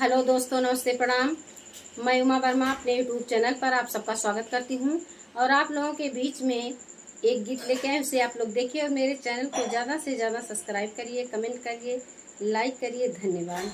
Hello दोस्तों, नमस्ते, प्रणाम। मैं उमा वर्मा अपने यूट्यूब चैनल पर आप सबका स्वागत करती हूँ और आप लोगों के बीच में एक गीत लेके आए, उसे आप लोग देखिए और मेरे चैनल को ज़्यादा से ज़्यादा सब्सक्राइब करिए, कमेंट करिए, लाइक करिए। धन्यवाद।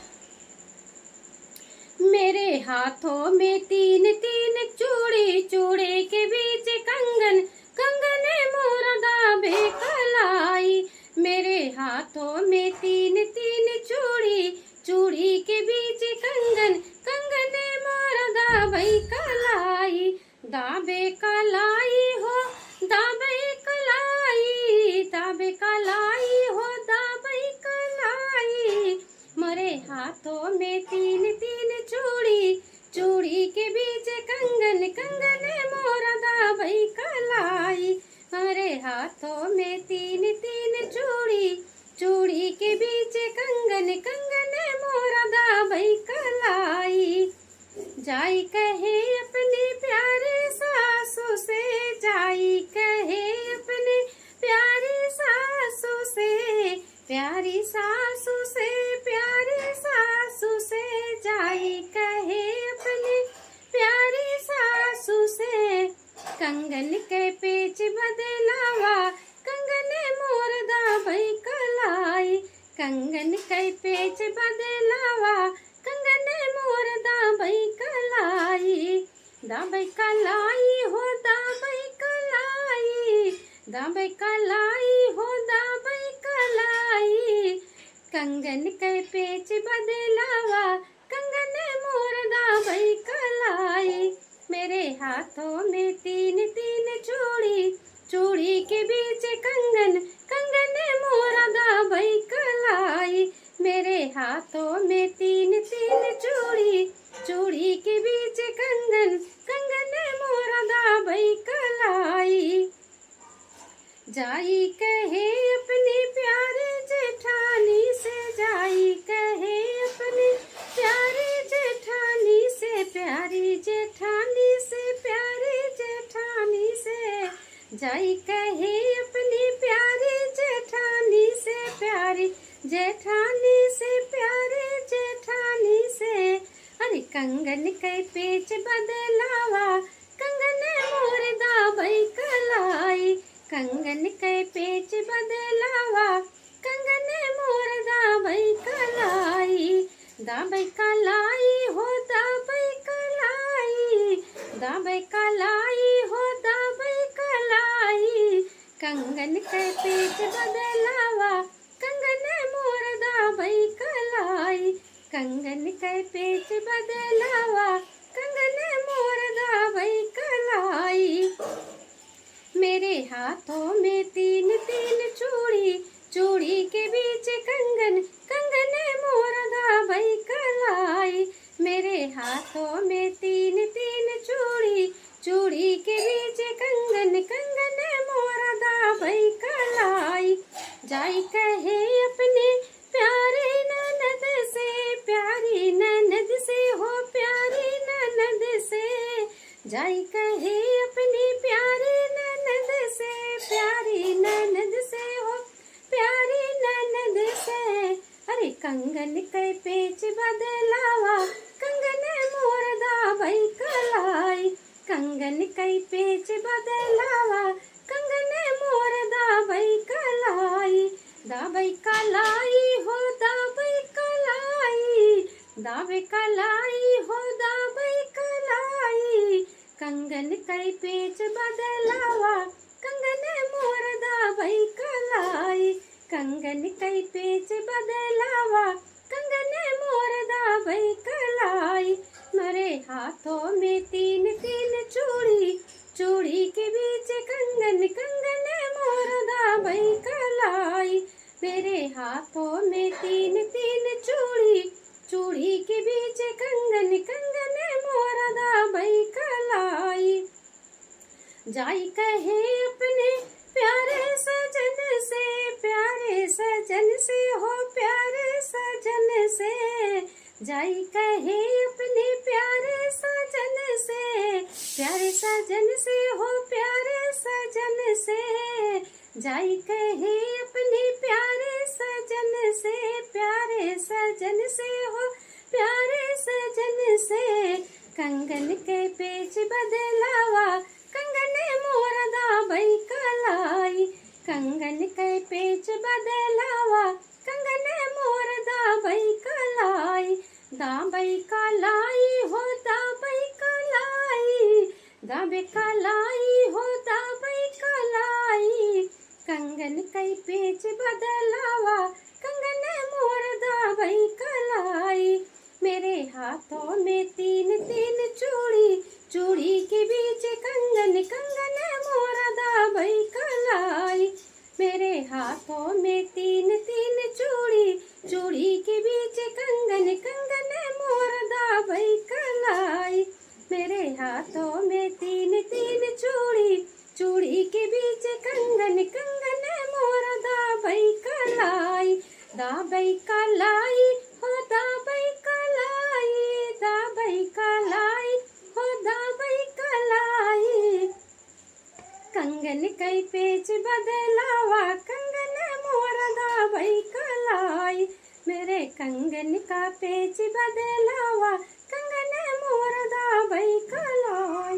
मेरे हाथों में तीन तीन चूड़ी, चूड़ी के बीच कंगन, कंगन मोर दाबे कलाई। मेरे हाथों में तीन तीन चूड़ी, चूड़ी के बीच कंगन, कंगन मोर दाबे कलाई। दाबे कलाई हो, दाबे कलाई, दाबे कलाई हो, दाबे कलाई। मेरे हाथों में तीन तीन चूड़ी, चूड़ी के बीच कंगन, कंगन मोर दाबई कलाई। मेरे हाथों में तीन तीन चूड़ी, चूड़ी के बीच कंगन, कंगन मोर दाबई कलाई। जाई कहे अपने प्यारे सासू से, जाई कहे अपने प्यारी सासू से, प्यारी सासू से, प्यारी सासू से। जाई कहे अपने प्यारी सासू से, कंगन के पेच बदलावा, कंगन मोर दाबई कलाई। कंगन के पेच बदलावा, कंगन मोर दाबई कलाई। दाबई कलाई हो, दाबई कलाई, दाबई कलाई हो, दाबई कलाई। कंगन के पेच बदलावा, कंगन मोर दाबई कलाई। मेरे हाथों में तीन तीन चूड़ी, चूड़ी के बीच कंगन, कंगन मोर दाबई कलाई। मेरे हाथों में तीन तीन चूड़ी, चूड़ी के बीच कंगन, कंगन मोर दाबई कलाई। जाई कहे अपने प्यारे जेठानी से, जाई कहे अपने प्यारे जेठानी से, प्यारी जेठानी से, प्यारी जेठानी से। जाई कहे अपनी प्यारी जेठानी से, प्यारी जेठानी से, प्यारे जेठानी से। अरे कंगन के पेच बदलावा, कंगन मोर दाबई कलाई। कंगन के पेच बदलावा, कंगन मोर दाबई कलाई। दाबई कलाई हो, दाबई कलाई, दाबई कलाई हो, दाबई कलाई। कंगन के पेच बदलावा, कंगन मोर दाबई कलाई। कंगन के पेच बदलावा, कंगन मोर दाबई कलाई। मेरे हाथों में तीन तीन चूड़ी, चूड़ी के बीच कंगन, कंगन मोर दाबई कलाई। मेरे हाथों में तीन तीन चूड़ी, चूड़ी के बीच कंगन, कंगन मोर दाबई कलाई। जाई कहे अपने प्यारे ननद से, प्यारी ननद से हो, प्यारी ननद से। जाई कहे अपनी प्यारी ननद से, प्यारी ननद से हो, प्यारी ननद से। अरे कंगन के पेच बदलावा, कंगन मोर दाबई कलाई। कंगन के पेच बदलावा, कंगन मोर दाबई कलाई। दाबई कलाई हो, दाबई कलाई, दाबई कलाई हो, दाबई कलाई। कंगन के पेच बदलावा, कंगन मोर दाबई कलाई। कंगन के पेच बदलावा, कंगन मोर दाबई कलाई। मेरे हाथों में तीन तीन चूड़ी, चूड़ी के बीच कंगन, कंगन मोर दाबई कलाई। मेरे हाथों में तीन तीन चूड़ी, चूड़ी के बीच कंगन, कंगन मोर दाबई कलाई। जाई कहे अपने प्यारे सजन से, प्यारे सजन से हो, प्यारे सजन से। जाई कहे अपने प्यारे सजन से, प्यारे सजन से हो, प्यारे सजन से। जाई कहे अपने प्यारे सजन से, प्यारे सजन से हो, प्यारे सजन से कंगन के पेच बदलावा, कंगन मोर दाबई कलाई, कंगन के पेच बदलावा, कंगन मोर दाबई कलाई, दाबई कलाई हो दाबई कलाई, दाबे कलाई हो दाबई कलाई, कंगन कई पेच बदलावा, कंगन मोर दाबई कलाई। मेरे हाथों में तीन तीन चूड़ी, चूड़ी के बीच कंगन, कंगन मोर दाबई कलाई। मेरे हाथों में तीन तीन चूड़ी, चूड़ी के बीच कंगन, कंगन मोर दाबई कलाई। मेरे हाथों में तीन तीन चूड़ी, चूड़ी के बीच कंगन, कंगन मोर दाबई कलाई, दाबई कलाई हो दाबई कलाई, दाबई कलाई हो दाबई कलाई, कंगन कई पेच बदलावा, कंगन मोर दाबई कलाई। मेरे कंगन का पेच बदलावा, कंगन मोर दाबई कलाई।